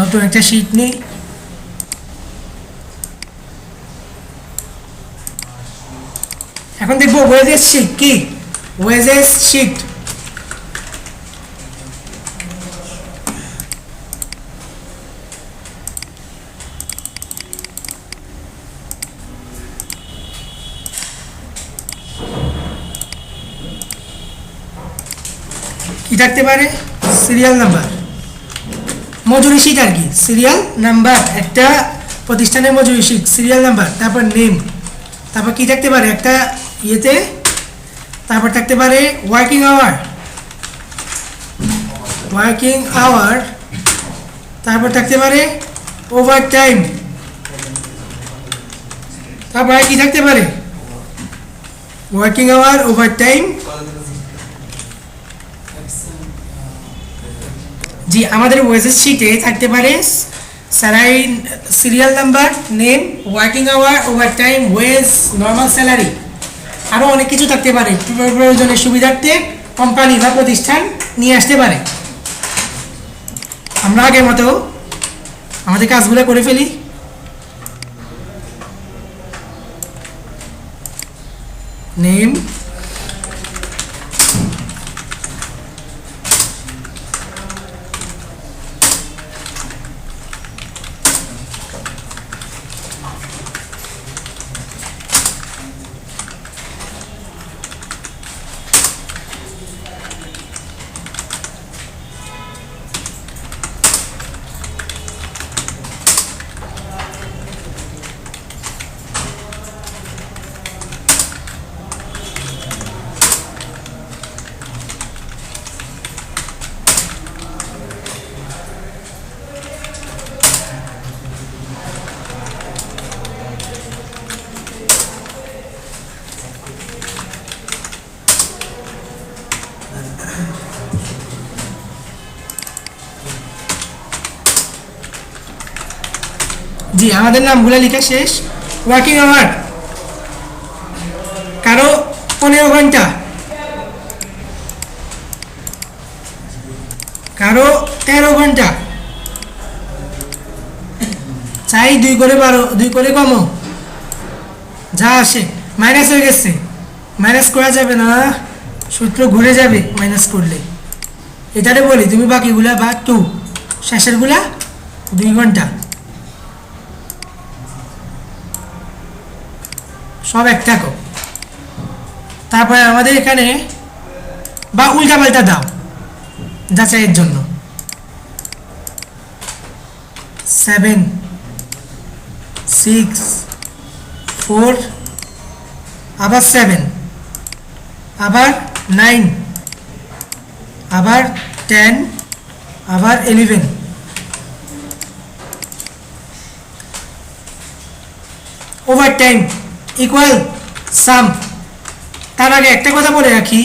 নতুন একটা শীট নিই। এখন দেখবো ওয়েজেস শীট কি, ওয়েজেস শীট। কি থাকতে পারে? সিরিয়াল নাম্বার, মজুরি শীট আর কি, সিরিয়াল নাম্বার, একটা প্রতিষ্ঠানের মজুরি শীট, সিরিয়াল নাম্বার, তারপর নেম, তারপর কি থাকতে পারে একটা ইয়েতে, তারপর থাকতে পারে ওয়ার্কিং আওয়ার, ওয়ার্কিং আওয়ার, তারপর থাকতে পারে ওভার টাইম, তারপরে কি থাকতে পারে ওয়ার্কিং আওয়ার, ওভার টাইম। জি, আমাদের ওয়েজেস শিটে থাকতে পারে salary, serial number, name, working hour, over time, wage, normal salary, আরও অনেক কিছু থাকতে পারে। প্রয়োজনের সুবিধার্থে কোম্পানি বা প্রতিষ্ঠান নিয়ে আসতে পারে। আমরা আগের মতো আমাদের কাজগুলো করে ফেলি। নেম, জি আমাদের নামগুলো লেখা শেষ। ওয়ার্কিং আওয়ার কারো 15 ঘন্টা, কারো 13 ঘন্টা, চাই 2 করে 12, 2 করে কমও, যা আসে। মাইনাস হয়ে গেছে, মাইনাস করা যাবে না, সূত্র ঘুরে যাবে মাইনাস করলে। এটারে বলি তুমি বাকিগুলা বা 2, শেষেরগুলা 2 ঘন্টা, সব এক থাকো। তারপরে আমাদের এখানে বা উল্টা পাল্টা দাও যাচাইয়ের জন্য। 7, 6, 4, আবার 7, আবার 9, আবার 10, আবার 11। ওভার টাইম ইকুয়াল সাম। তার আগে একটা কথা বলে রাখি,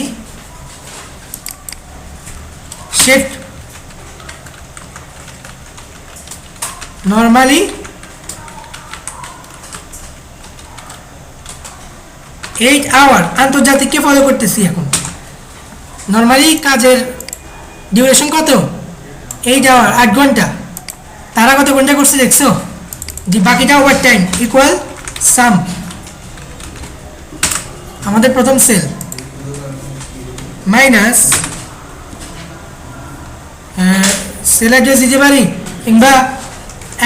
শিফট নর্মালি 8 আওয়ার, আন্তর্জাতিককে ফলো করতেছি এখন। নর্মালি কাজের ডিউরেশন কত? 8 আওয়ার, 8 ঘন্টা। তারা কত ঘন্টা করছে দেখছো? যে বাকিটা ওভার টাইম ইকুয়াল সাম। আমাদের প্রথম সেল মাইনাস সেল অ্যাড্রেস দিতে পারি, কিংবা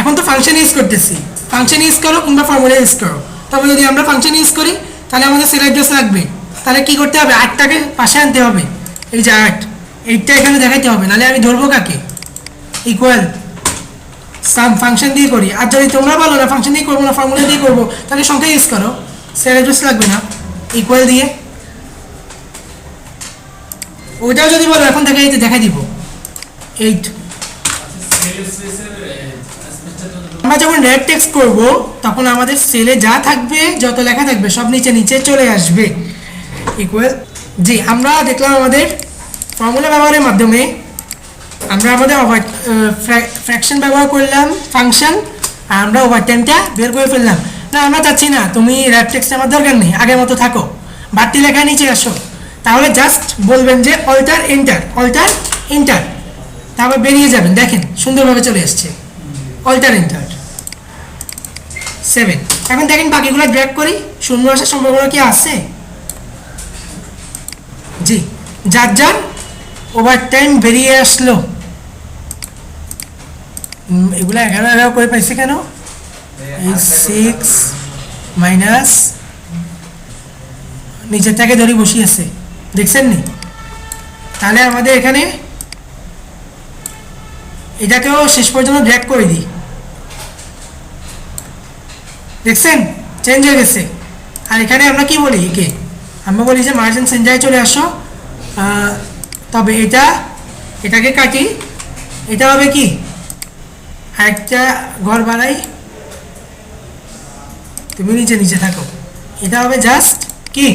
এখন তো ফাংশন ইউজ করতেছি, ফাংশন ইউজ করো কিংবা ফর্মুলা ইউজ করো। তবে যদি আমরা ফাংশন ইউজ করি তাহলে আমাদের সেল অ্যাড্রেস লাগবে। তাহলে কি করতে হবে? 8টাকে পাশে আনতে হবে, এই যে 8টা এখানে দেখাইতে হবে, নাহলে আমি ধরবো কাকে? ইকুয়াল সাম ফাংশন দিয়ে করি। আর যদি তোমরা বলো না ফাংশন দিয়ে করবো না, ফর্মুলা দিয়ে করবো, তাহলে সংখ্যা ইউজ করো, সেল অ্যাড্রেস লাগবে না, ইকুয়াল দিয়ে। ওইটাও যদি বলো এখন দেখাই দিব 8। আমরা যখন রেড টেক্সট করব তখন আমাদের সেলে যা থাকবে, যত লেখা থাকবে সব নিচে নিচে চলে আসবে, ইকুয়াল। জি আমরা দেখলাম আমাদের ফর্মুলা ব্যবহারের মাধ্যমে আমরা আমাদের ফ্র্যাকশন ব্যবহার করলাম, ফাংশন, আর আমরা ওভারটাইমটা বের করে ফেললাম। না আমরা চাচ্ছি না, তুমি রেড টেক্সট আমার দরকার নেই, আগের মতো থাকো, বাড়তি লেখা নিচে আসো, তাহলে জাস্ট বলবেন যে অল্টার এন্টার, অল্টার এন্টার, তারপর বেরিয়ে যাবেন। দেখেন সুন্দরভাবে চলে আসছে। অল্টারনেটর 7। এখন দেখেন বাকিগুলো ড্র্যাগ করি, শূন্য আসার সম্ভাবনা কি আছে? জি, যার যার ওভারটাইম বেরিয়ে আসলো। এগুলো 11 করে পাইছে কেন? এই 6 মাইনাস নিচের থেকে ধরে বসিয়েছে, দেখছেন নি? তাহলে আমাদের এখানে এটাকেও শেষ পর্যন্ত ড্র্যাগ করে দিই, দেখছেন চেঞ্জ হয়ে গেছে। আর এখানে আমরা কি বলি, একে আমরা বলি যে মার্জিন চেঞ্জারে চলে আসো। তবে এটাকে কাটি, এটা হবে কি আরেকটা ঘর বাড়াই, তুমি নিচে থাকো, এটা হবে জাস্ট কি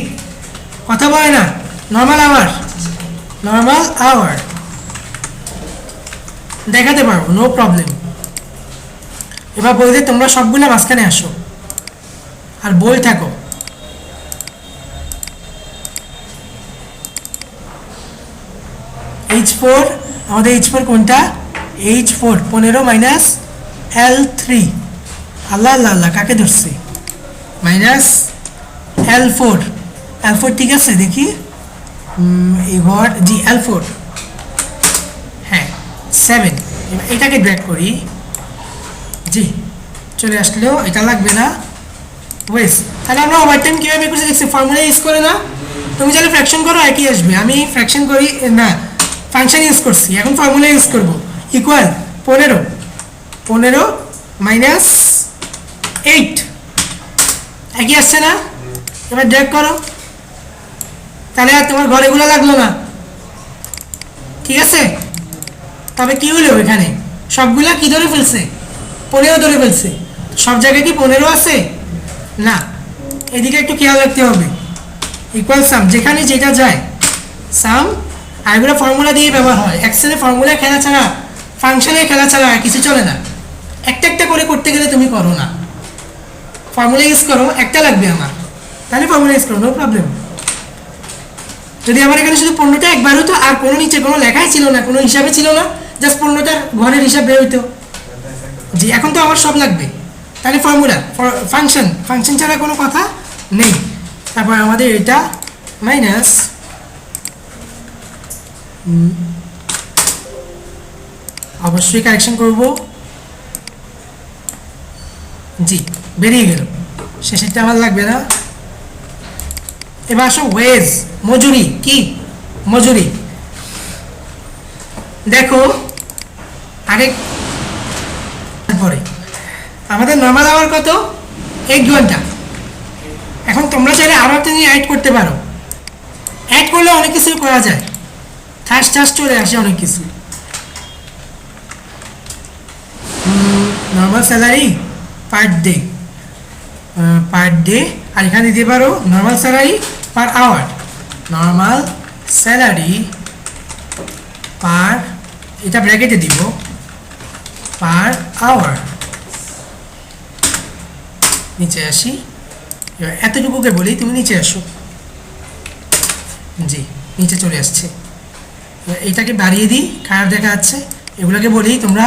কথা বলে না নর্মাল আওয়ার দেখাতে পারবো, নো প্রবলেম। এবার বলতে তোমরা সবগুলো মাঝখানে আসো আর বই থাকো। H4 আমাদের H4 কোনটা? H4 15 মাইনাস L3, আল্লাহ আল্লাহ আল্লাহ কাকে ধরছে? মাইনাস L4 ঠিক আছে, দেখি এবার জি L4, হ্যাঁ 7। এটাকে ড্র্যাগ করি, জি চলে আসলো, এটা লাগবে না ওয়েস। তাহলে আমরা ওভারটাইম কীভাবে করছি দেখছি, ফর্মুলা ইউজ করে না? তুমি চাইলে ফ্র্যাকশন করো, একই আসবে। আমি ফ্র্যাকশন করি না, ফাংশন ইউজ করছি, এখন ফর্মুলা ইউজ করবো। ইকুয়াল 15 মাইনাস 8, একই আসছে না? এবার ড্র্যাগ করো, তাহলে আর তোমার ঘরেগুলো লাগলো না, ঠিক আছে? তবে কি হলো এখানে সবগুলা কি ধরে ফেলছে? 15 ধরে ফেলছে। সব জায়গায় কি 15 আছে? না, এদিকে একটু খেয়াল রাখতে হবে। ইকুয়াল সাম, যেখানে যেটা যায় সাম, আর এগুলো ফর্মুলা দিয়ে ব্যবহার হয়। এক্সেলে ফর্মুলা খেলা ছাড়া, ফাংশনে খেলা ছাড়া আর কিছু চলে না। একটা করে করতে গেলে তুমি করো না, ফর্মুলা ইউজ করো, একটা লাগবে আমার, তাহলে ফর্মুলা ইউজ করো, নো প্রবলেম। যদি আমার এখানে শুধু 15টা একবার হতো আর কোনো নিচে কোনো লেখাই ছিল না, কোনো হিসাবে ছিল না, জাস্ট 15টার ঘরের হিসাব বের হইতো। জি, এখন তো আমার সব লাগবে, তাহলে ফর্মুলা ফাংশন ছাড়া কোনো কথা নেই। তারপর আমাদের এটা মাইনাস অবশ্যই কারেকশন করব, জি বেরিয়ে গেল, শেষেরটা আমার লাগবে না। এবার আসো ওয়েজ, মজুরি। কি মজুরি? দেখো আরেক পরে আমাদের নর্মাল আওয়ার কত? 1 ঘন্টা। এখন তোমরা চাইলে আরও একটা নিয়ে অ্যাড করতে পারো, অ্যাড করলে অনেক কিছু করা যায়, ঠাস চলে আসে অনেক কিছু। নর্মাল স্যালারি পার ডে, আর এখানে দিতে পারো normal salary per hour, normal salary per, এটা ব্র্যাকেটে দিব, পার আওয়ার। নিচে আসি, এতটুকুকে বলি তুমি নিচে আসো, জি নিচে চলে আসছে। এইটাকে বাড়িয়ে দিই, খারাপ দেখা যাচ্ছে। এগুলোকে বলি তোমরা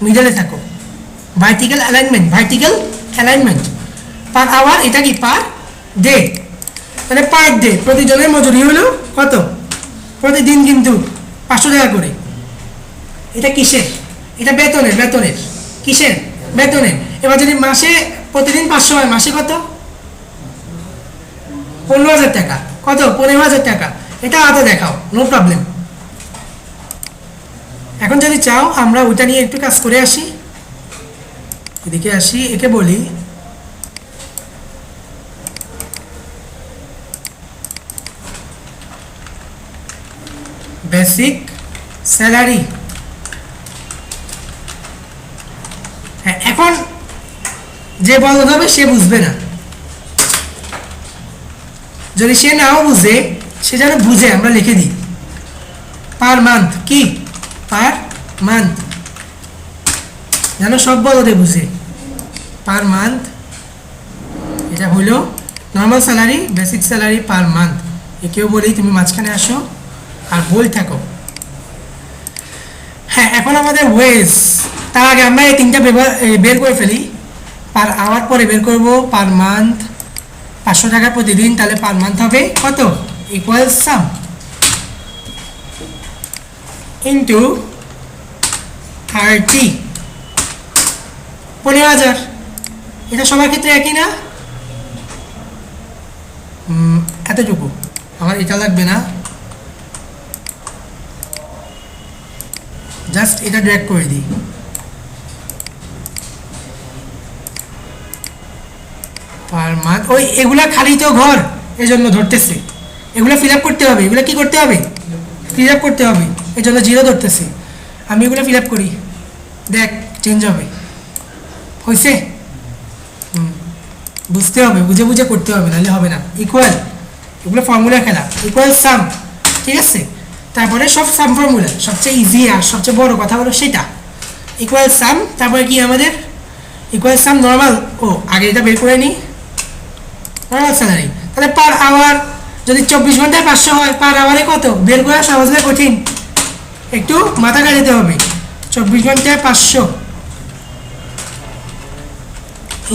মিডলে থাকো, ভার্টিক্যাল অ্যালাইনমেন্ট পার আওয়ার, এটা কি পার ডে, মানে পার ডে প্রতিজনের মজুরি হলো কত? প্রতিদিন কিন্তু 500 টাকা করে। এটা কিসের? এটা বেতনের। কিসের? বেতনের। এবার যদি মাসে প্রতিদিন 500 হয়, মাসে কত? 15,000 টাকা। কত? 15,000 টাকা। এটা হাতে দেখাও, নো প্রবলেম। এখন যদি চাও আমরা ওইটা নিয়ে একটু কাজ করে আসি, এদিকে আসি, একে বলি বেসিক স্যালারি। হ্যাঁ, এখন যে বলতে হবে সে বুঝবে না, যদি সে নাও বুঝে সে যেন বুঝে, আমরা লিখে দিই পার মান্থ। কি পার মান্থ, যেন সব বলতে বুঝে, পার মান্থ। এটা হলো normal salary, basic salary per month. একেও বলি তুমি মাঝখানে আসো আর বই থাকো। হ্যাঁ, এখন আমাদের ওয়েজ তার আগে আমরা এই তিনটা বের করে ফেলি। পার আওয়ার পরে বের করব পার মান্থ, 500 টাকা প্রতিদিন, তাহলে পার মান্থ হবে কত, ইকুয়াল সাম ইন্টু 30, 15,000। এটা সবার ক্ষেত্রে একই না? এতটুকু আমার এটা লাগবে না, জাস্ট এটা ড্র্যাগ করে দিই। পার মান্থ ওই এগুলা খালি তো ঘর, এই জন্য ধরতেছে, এগুলো ফিল আপ করতে হবে। এগুলো কি করতে হবে, ফিল আপ করতে হবে, এই জন্য 0 ধরতেছে। আমি এগুলো ফিল আপ করি, দেখ চেঞ্জ হবে, হয়েছে? বুঝতে হবে, বুঝে বুঝে করতে হবে, নাহলে হবে না। ইকুয়াল, এগুলো ফর্মুলা খেলা, ইকুয়াল সাম, ঠিক আছে? তারপরে সব সাম ফর্মুলা, সবচেয়ে ইজি আর সবচেয়ে বড় কথা হলো সেটা, ইকুয়াল সাম। তারপরে কি আমাদের ইকুয়াল সাম নর্মাল, ও আগে এটা বের করে নিই, নর্মাল স্যালারি। তাহলে পার আওয়ার যদি 24 ঘন্টায় 500 হয়, পার আওয়ারে কত বের করা সহজ না কঠিন? একটু মাথা কাটাতে হবে। 24 ঘন্টায় 500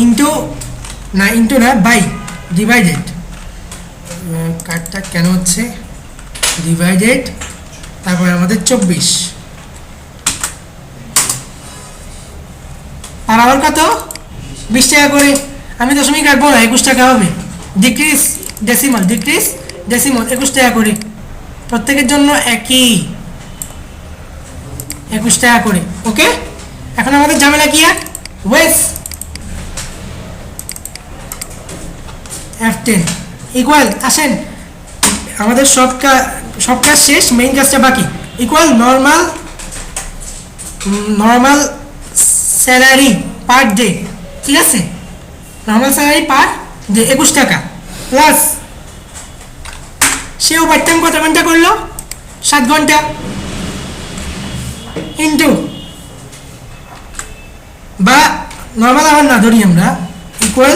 ইন্টু না বাই ডিভাইডেড, কার্ডটা কেন হচ্ছে ডিভাইডেড, তারপরে আমাদের 24 আর আবার কত 20 টাকা করে। আমি দশমিক রাখবো না, 21 টাকা হবে। ডিক্রিজ ডেসিমাল, 21 টাকা করে, প্রত্যেকের জন্য একই 21 টাকা করে। ওকে, এখন আমাদের ঝামেলা কি আর ওয়েস F10 ইকুয়াল, আসেন আমাদের সব কাজ শেষ, মেইন কাজটা বাকি। Equal normal salary per day, ঠিক আছে? নর্মাল স্যালারি পার ডে 21 টাকা, প্লাস সে ওভারটাইম কত ঘন্টা করলো, 7 ঘন্টা, ইন্টু বা নর্মাল আওয়ার না ধরি আমরা, ইকুয়াল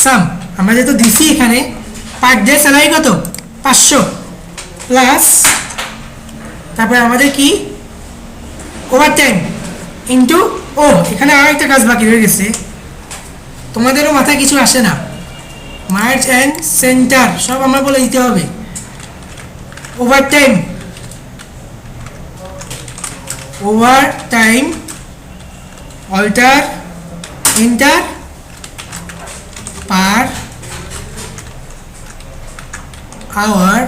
সাম। আমরা যেহেতু দিছি এখানে পার ডে স্যালারি কত 500, প্লাস তারপরে আমাদের কি ওভারটাইম ইন্টু, ও এখানে আর একটা কাজ বাকি রয়ে গেছে, তোমাদেরও মাথায় কিছু আসে না, মার্চ অ্যান্ড সেন্টার সব আমরা বলে দিতে হবে। Overtime alter inter per hour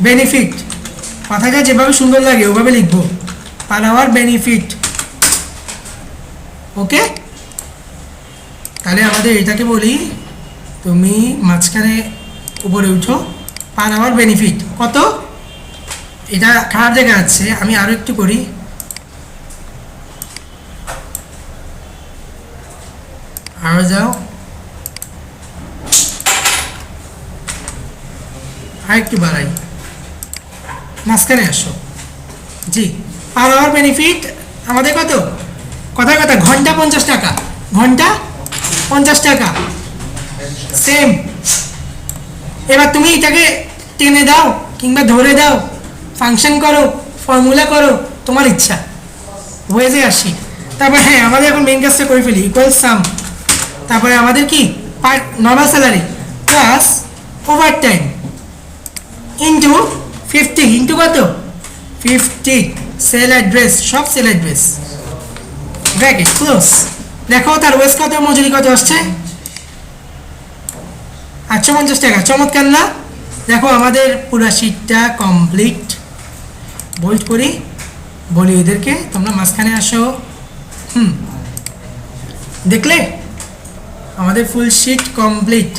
benefit, কথাটা যেভাবে সুন্দর লাগে ওভাবে লিখবো, পার আওয়ার বেনিফিট। ওকে, তাহলে আমাদের এটাকে বলি, তুমি মাঝখানে উপরে উঠো, পার আওয়ার বেনিফিট কত, এটা খারাপ জায়গা আছে, আমি আরো একটু করি, আরো যাও, আর একটু বাড়াই, মাঝখানে আসো। জি, পার আওয়ার বেনিফিট আমাদের কত, কথায় কথা ঘন্টা 50 টাকা, ঘন্টা 50 টাকা, সেম। এবার তুমি এটাকে টেনে দাও কিংবা ধরে দাও, ফাংশন করো, ফর্মুলা করো, তোমার ইচ্ছা, ওয়েজে আসি। তারপর হ্যাঁ, আমাদের এখন মেইন কাজটা করে ফেলি, ইকুয়াল সাম। তারপরে আমাদের কি per normal salary plus overtime into 50, into কত 50, সেল অ্যাড্রেস, সব সেল অ্যাড্রেস, ব্র্যাকেট ক্লোজ। দেখো তার ওয়েস কত, মজুরি কত আসছে 850 টাকা, চমৎকার না? দেখো আমাদের পুরো শিটটা কমপ্লিট। বোল্ড করি, বলি এদেরকে তোমরা মাঝখানে আসো। দেখলে আমাদের ফুল শিট কমপ্লিট।